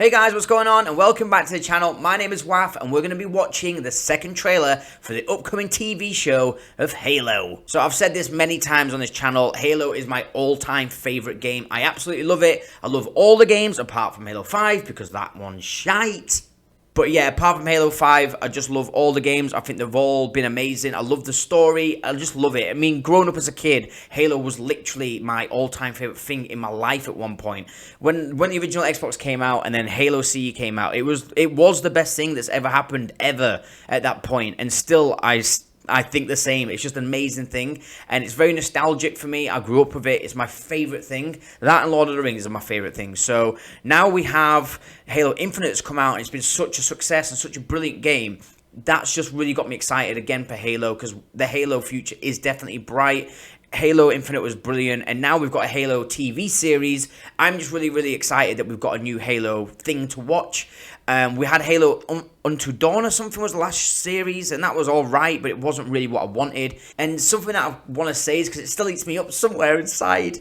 Hey guys, what's going on? And welcome back to the channel. My name is wAFF and we're going to be watching the second trailer for the upcoming TV show of Halo. So I've said this many times on this channel, Halo is my all-time favorite game. I absolutely love it. I love all the games apart from Halo 5 because that one's shite. But yeah, apart from Halo 5, I just love all the games. I think they've all been amazing. I love the story. I just love it. I mean, growing up as a kid, Halo was literally my all-time favorite thing in my life at one point. When the original Xbox came out and then Halo CE came out, it was the best thing that's ever happened ever at that point. And still, I think the same. It's just an amazing thing, and it's very nostalgic for me. I grew up with it. It's my favorite thing. That and Lord of the Rings are my favorite things. So now we have Halo Infinite that's come out, and it's been such a success and such a brilliant game. That's just really got me excited again for Halo, because the Halo future is definitely bright. Halo Infinite was brilliant, and now we've got a Halo TV series. I'm just really excited that we've got a new Halo thing to watch. We had Halo Unto Dawn or something was the last series, and that was alright, but it wasn't really what I wanted. And something that I want to say is, because it still eats me up somewhere inside,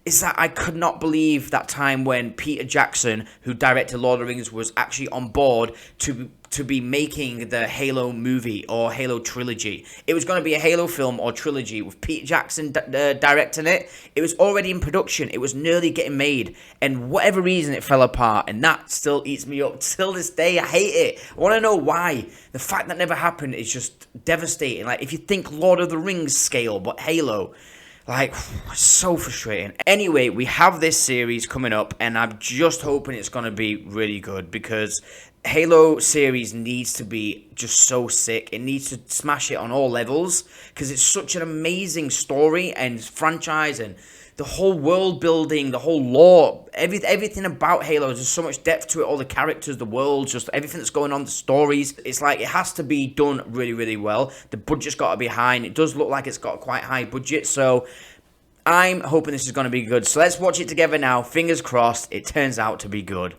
is that I could not believe that time when Peter Jackson, who directed Lord of the Rings, was actually on board to be making the Halo movie or Halo trilogy. It was going to be a Halo film or trilogy with Peter Jackson directing it. It was already in production. It was nearly getting made, and whatever reason it fell apart, and that still eats me up till this day. I hate it. I want to know why. The fact that never happened is just devastating. Like, if you think Lord of the Rings scale, but Halo, like, so frustrating. Anyway, we have this series coming up, and I'm just hoping it's going to be really good, because Halo series needs to be just so sick. It needs to smash it on all levels, because it's such an amazing story and franchise, and the whole world building, the whole lore, everything about Halo. There's so much depth to it, all the characters, the world, just everything that's going on, the stories. It's like it has to be done really well. The budget's got to be high, and it does look like it's got a quite high budget, so I'm hoping this is going to be good. So let's watch it together now. Fingers crossed it turns out to be good.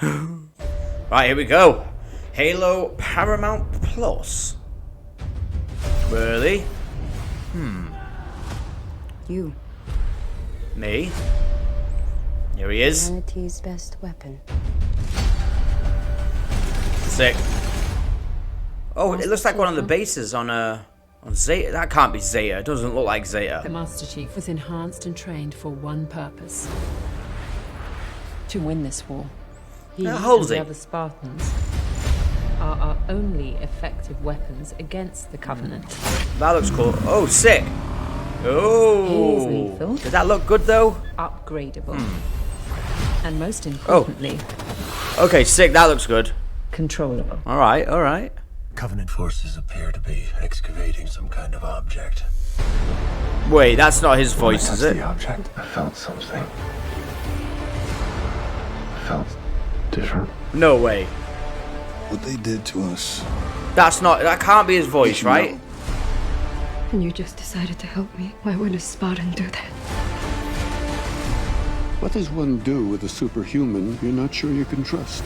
Right, here we go. Halo Paramount Plus. Really? You. Me? Here he is. Humanity's best weapon. Sick. Oh, it looks like one of the bases on Zeta. That can't be Zeta. It doesn't look like Zeta. The Master Chief was enhanced and trained for one purpose: to win this war. He and the other Spartans are our only effective weapons against the Covenant. That looks cool. Oh, sick. Oh. He is lethal. Does that look good, though? Upgradable. And most importantly... Okay, sick. That looks good. Controllable. Alright. Covenant forces appear to be excavating some kind of object. Wait, that's not his voice, is it? The object. I felt something. I felt different. No way. What they did to us. That can't be his voice, right? And you just decided to help me. Why would a Spartan do that? What does one do with a superhuman you're not sure you can trust?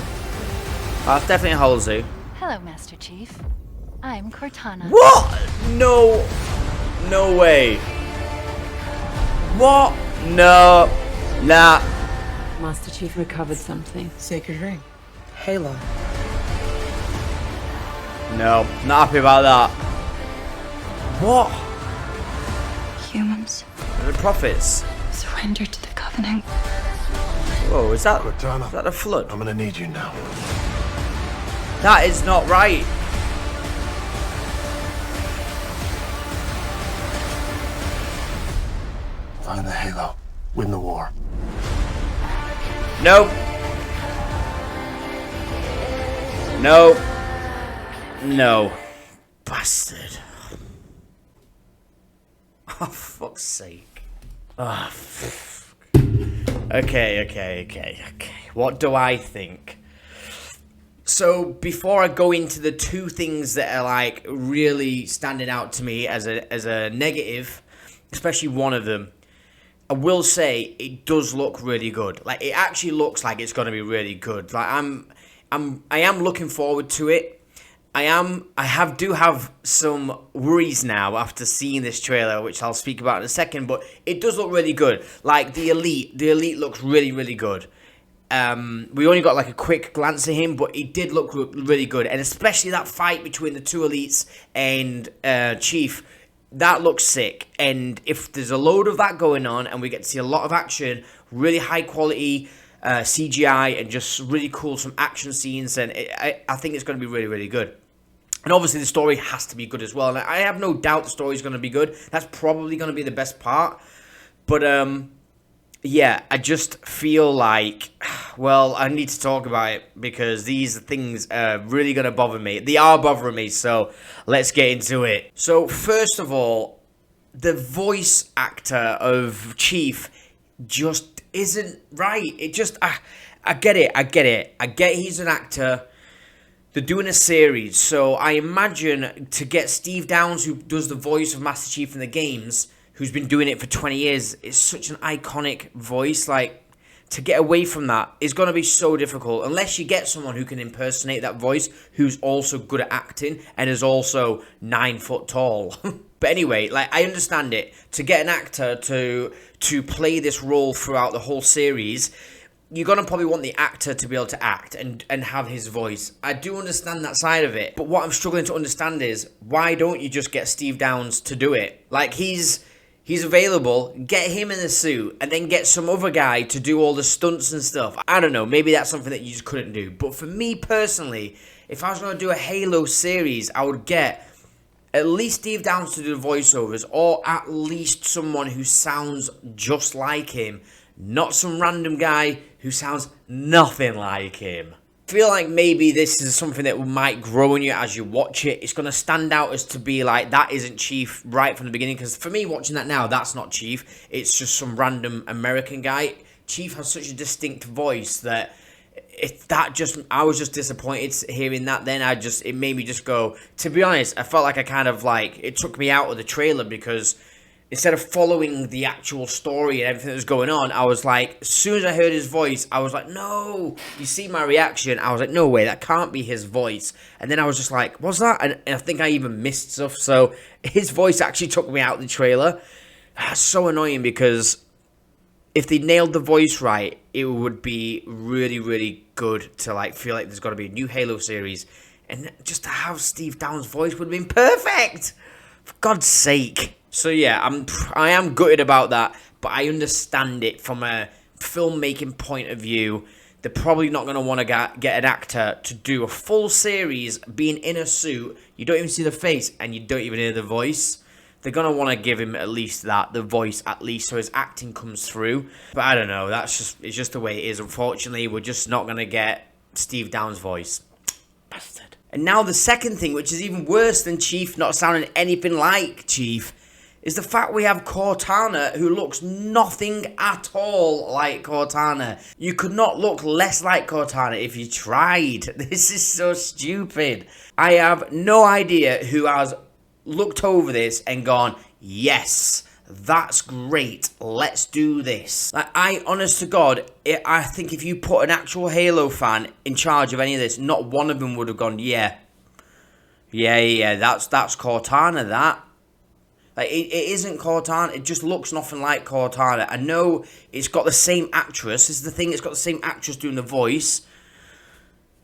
That's definitely Halsey. Hello, Master Chief. I'm Cortana. What? No way. What? No. Nah. Master Chief recovered something. Sacred ring. Halo. No, not happy about that. What? Humans The prophets. surrender to the Covenant. Whoa, is that Cortana, a flood? I'm gonna need you now. That is not right. Find the Halo. Win the war. No. No. Bastard. Oh, fuck's sake. Oh, Okay. What do I think? So, before I go into the two things that are, like, really standing out to me as a negative, especially one of them, I will say it does look really good. Like, it actually looks like it's going to be really good. Like, I am looking forward to it. I do have some worries now after seeing this trailer, which I'll speak about in a second, but it does look really good. Like, the Elite looks really good. We only got like a quick glance at him, but he did look really good. And especially that fight between the two elites and Chief, that looks sick. And if there's a load of that going on and we get to see a lot of action, really high quality CGI and just really cool some action scenes, and I think it's going to be really, really good. And obviously the story has to be good as well. And I have no doubt the story is going to be good. That's probably going to be the best part. But yeah, I just feel like, well, I need to talk about it because these things are really going to bother me. They are bothering me, so let's get into it. So, first of all, the voice actor of Chief just isn't right. It just, I get it. I get he's an actor. They're doing a series, so I imagine to get Steve Downes, who does the voice of Master Chief in the games, who's been doing it for 20 years, is such an iconic voice. Like, to get away from that is going to be so difficult unless you get someone who can impersonate that voice, who's also good at acting and is also 9 foot tall. But anyway, like, I understand it. To get an actor to play this role throughout the whole series, you're going to probably want the actor to be able to act and have his voice. I do understand that side of it. But what I'm struggling to understand is, why don't you just get Steve Downes to do it? Like, he's available, get him in the suit, and then get some other guy to do all the stunts and stuff. I don't know, maybe that's something that you just couldn't do. But for me personally, if I was going to do a Halo series, I would get at least Steve Downes to do the voiceovers, or at least someone who sounds just like him, not some random guy who sounds nothing like him. I feel like maybe this is something that might grow on you as you watch it. It's going to stand out as to be like, that isn't Chief right from the beginning. Because for me, watching that now, that's not Chief. It's just some random American guy. Chief has such a distinct voice that I was just disappointed hearing that then. It made me just go, to be honest, I felt like it took me out of the trailer, because instead of following the actual story and everything that was going on, I was like, as soon as I heard his voice, I was like, no. You see my reaction, I was like, no way, that can't be his voice. And then I was just like, what's that? And I think I even missed stuff. So his voice actually took me out of the trailer. That's so annoying, because if they nailed the voice right, it would be really, really good to like feel like there's got to be a new Halo series. And just to have Steve Downes' voice would have been perfect. For God's sake. So yeah, I am gutted about that, but I understand it from a filmmaking point of view. They're probably not going to want to get an actor to do a full series being in a suit. You don't even see the face and you don't even hear the voice. They're going to want to give him at least the voice at least, so his acting comes through. But I don't know, it's just the way it is. Unfortunately, we're just not going to get Steve Downes' voice. Bastard. And now the second thing, which is even worse than Chief not sounding anything like Chief, is the fact we have Cortana, who looks nothing at all like Cortana. You could not look less like Cortana if you tried. This is so stupid. I have no idea who has looked over this and gone, yes, that's great, let's do this. Like, honest to God, I think if you put an actual Halo fan in charge of any of this, not one of them would have gone, yeah, that's Cortana, that. Like, it isn't Cortana. It just looks nothing like Cortana. I know it's got the same actress. This is the thing. It's got the same actress doing the voice.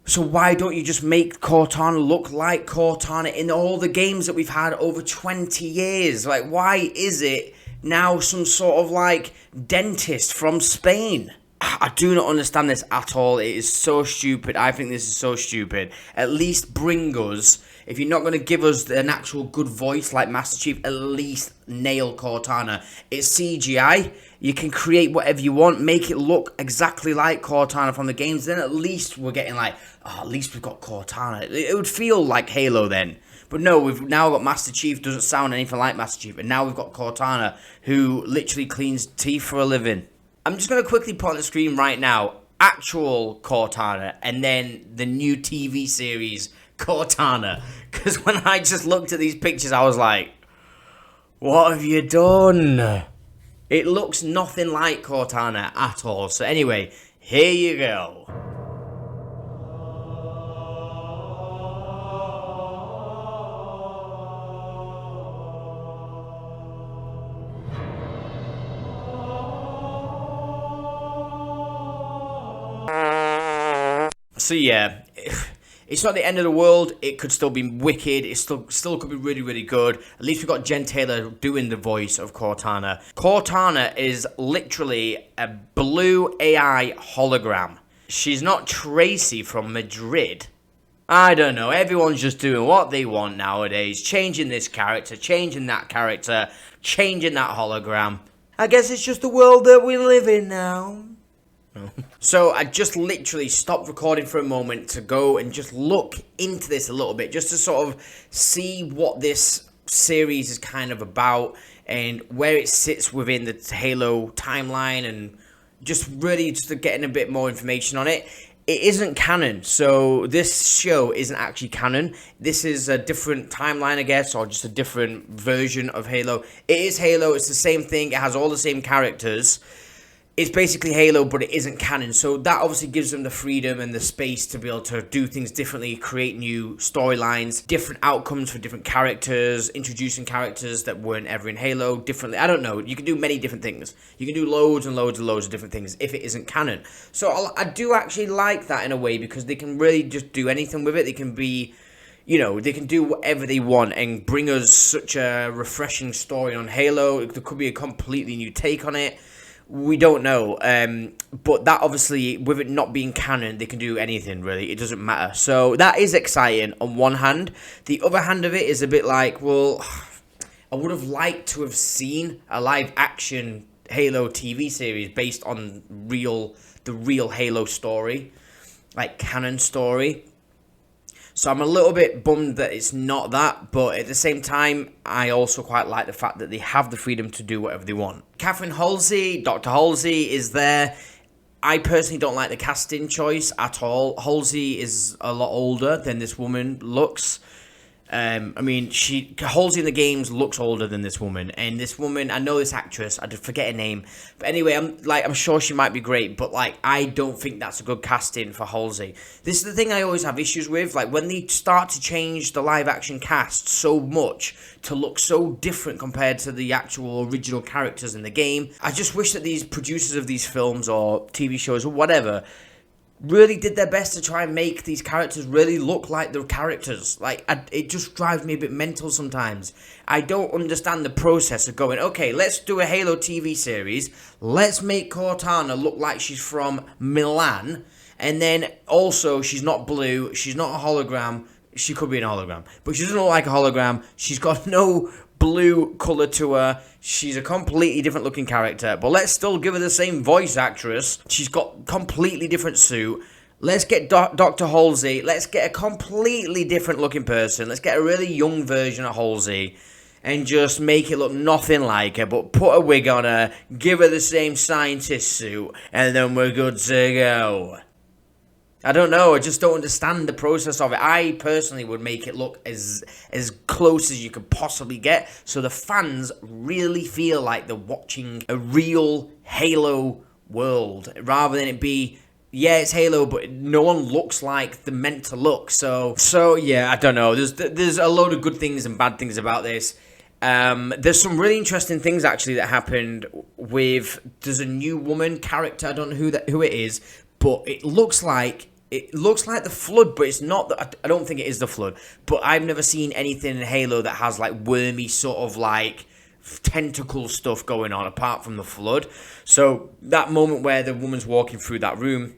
So why don't you just make Cortana look like Cortana in all the games that we've had over 20 years? Like, why is it now some sort of, like, dentist from Spain? I do not understand this at all. It is so stupid. I think this is so stupid. At least bring us, if you're not going to give us an actual good voice like Master Chief, at least nail Cortana. It's CGI. You can create whatever you want. Make it look exactly like Cortana from the games. Then at least we're getting like, oh, at least we've got Cortana. It would feel like Halo then. But no, we've now got Master Chief, doesn't sound anything like Master Chief. And now we've got Cortana, who literally cleans teeth for a living. I'm just going to quickly put on the screen right now actual Cortana and then the new TV series Cortana. Because when I just looked at these pictures, I was like, what have you done? It looks nothing like Cortana at all. So anyway, here you go. So yeah, it's not the end of the world. It could still be wicked. It still could be really, really good. At least we've got Jen Taylor doing the voice of Cortana. Cortana is literally a blue AI hologram. She's not Tracy from Madrid. I don't know. Everyone's just doing what they want nowadays. Changing this character, changing that character, changing that hologram. I guess it's just the world that we live in now. So I just literally stopped recording for a moment to go and just look into this a little bit, just to sort of see what this series is kind of about and where it sits within the Halo timeline, and just really just getting a bit more information on it. It isn't canon, so this show isn't actually canon. This is a different timeline, I guess, or just a different version of Halo. It is Halo, it's the same thing, it has all the same characters. It's basically Halo, but it isn't canon, so that obviously gives them the freedom and the space to be able to do things differently, create new storylines, different outcomes for different characters, introducing characters that weren't ever in Halo differently. I don't know, you can do many different things. You can do loads and loads and loads of different things if it isn't canon. So I do actually like that in a way, because they can really just do anything with it. They can be, you know, they can do whatever they want and bring us such a refreshing story on Halo. There could be a completely new take on it. We don't know, but that obviously, with it not being canon, they can do anything, really. It doesn't matter. So that is exciting on one hand. The other hand of it is a bit like, well, I would have liked to have seen a live-action Halo TV series based on the real Halo story, like canon story. So I'm a little bit bummed that it's not that, but at the same time, I also quite like the fact that they have the freedom to do whatever they want. Catherine Halsey, Dr. Halsey, is there. I personally don't like the casting choice at all. Halsey is a lot older than this woman looks. I mean, Halsey in the games looks older than this woman, and this woman, I know this actress, I forget her name, but anyway, I'm sure she might be great, but like, I don't think that's a good casting for Halsey. This is the thing I always have issues with, like, when they start to change the live action cast so much to look so different compared to the actual original characters in the game. I just wish that these producers of these films or TV shows or whatever really did their best to try and make these characters really look like the characters. Like, it just drives me a bit mental sometimes. I don't understand the process of going, okay, let's do a Halo TV series, let's make Cortana look like she's from Milan, and then also she's not blue, she's not a hologram. She could be a hologram, but she doesn't look like a hologram. She's got no blue colour to her. She's a completely different looking character, but let's still give her the same voice actress. She's got completely different suit. Let's get Dr. Halsey. Let's get a completely different looking person. Let's get a really young version of Halsey and just make it look nothing like her, but put a wig on her, give her the same scientist suit, and then we're good to go. I don't know, I just don't understand the process of it. I personally would make it look as close as you could possibly get, so the fans really feel like they're watching a real Halo world, rather than it be, yeah, it's Halo, but no one looks like they're meant to look. So yeah, I don't know. There's a load of good things and bad things about this. There's some really interesting things actually that happened with. There's a new woman character. I don't know who it is, but it looks like the Flood, but it's not. I don't think it is the Flood. But I've never seen anything in Halo that has like wormy sort of like tentacle stuff going on apart from the Flood. So that moment where the woman's walking through that room,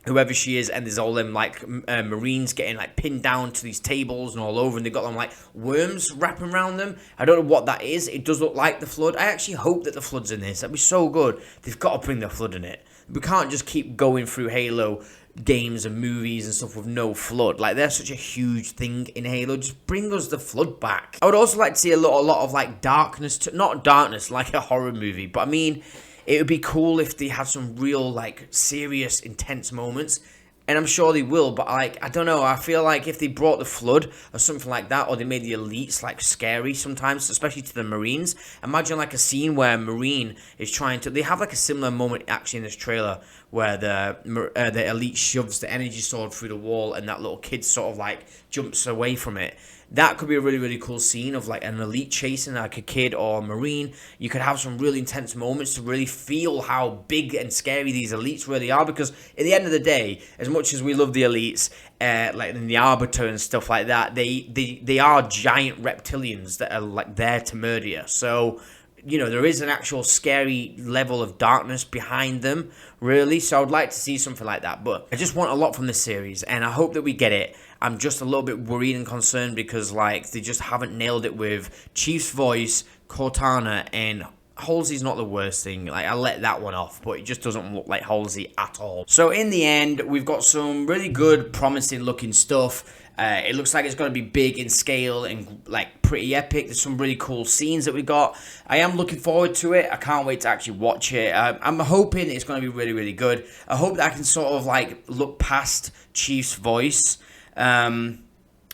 whoever she is, and there's all them like Marines getting like pinned down to these tables and all over, and they've got them like worms wrapping around them. I don't know what that is. It does look like the Flood. I actually hope that the Flood's in this. That'd be so good. They've got to bring the Flood in it. We can't just keep going through Halo games and movies and stuff with no Flood. Like, they're such a huge thing in Halo. Just bring us the Flood back. I would also like to see a lot of like darkness, not darkness like a horror movie, but I mean, it would be cool if they had some real like serious intense moments, and I'm sure they will, but like, I don't know, I feel like if they brought the Flood or something like that, or they made the elites like scary sometimes, especially to the Marines. Imagine like a scene where a Marine is trying to, they have like a similar moment actually in this trailer where the elite shoves the energy sword through the wall and that little kid sort of like jumps away from it. that could be a really, really cool scene of like an elite chasing like a kid or a marine. You could have some really intense moments to really feel how big and scary these elites really are, because at the end of the day, as much as we love the elites, like in the Arbiter and stuff like that, they are giant reptilians that are like there to murder you. So, you know, there is an actual scary level of darkness behind them, really. So I would like to see something like that. But I just want a lot from this series, and I hope that we get it. I'm just a little bit worried and concerned because, like, they just haven't nailed it with Chief's voice, Cortana, and Halsey's not the worst thing. Like, I let that one off, but it just doesn't look like Halsey at all. So in the end, we've got some really good, promising looking stuff. It looks like it's going to be big in scale and like pretty epic. There's some really cool scenes that we got. I am looking forward to it. I can't wait to actually watch it. I'm hoping it's going to be really, really good. I hope that I can sort of like look past Chief's voice.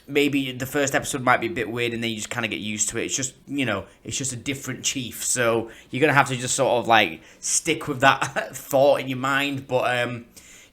Maybe the first episode might be a bit weird and then you just kind of get used to it. It's just, you know, it's just a different Chief. So you're going to have to just sort of like stick with that thought in your mind. But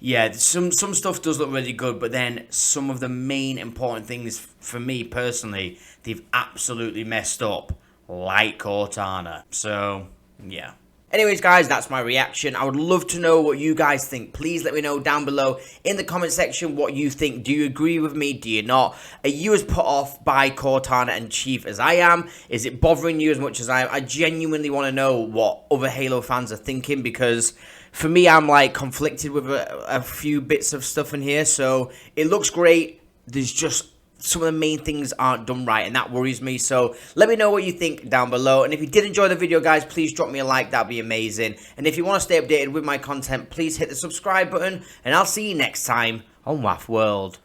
yeah, some stuff does look really good, but then some of the main important things for me personally, they've absolutely messed up, like Cortana. So, yeah. Anyways, guys, that's my reaction. I would love to know what you guys think. Please let me know down below in the comment section what you think. Do you agree with me? Do you not? Are you as put off by Cortana and Chief as I am? Is it bothering you as much as I am? I genuinely want to know what other Halo fans are thinking, because for me, I'm like conflicted with a few bits of stuff in here. So it looks great. There's just some of the main things aren't done right, and that worries me. So let me know what you think down below. And if you did enjoy the video, guys, please drop me a like. That'd be amazing. And if you want to stay updated with my content, please hit the subscribe button, and I'll see you next time on wAFF World.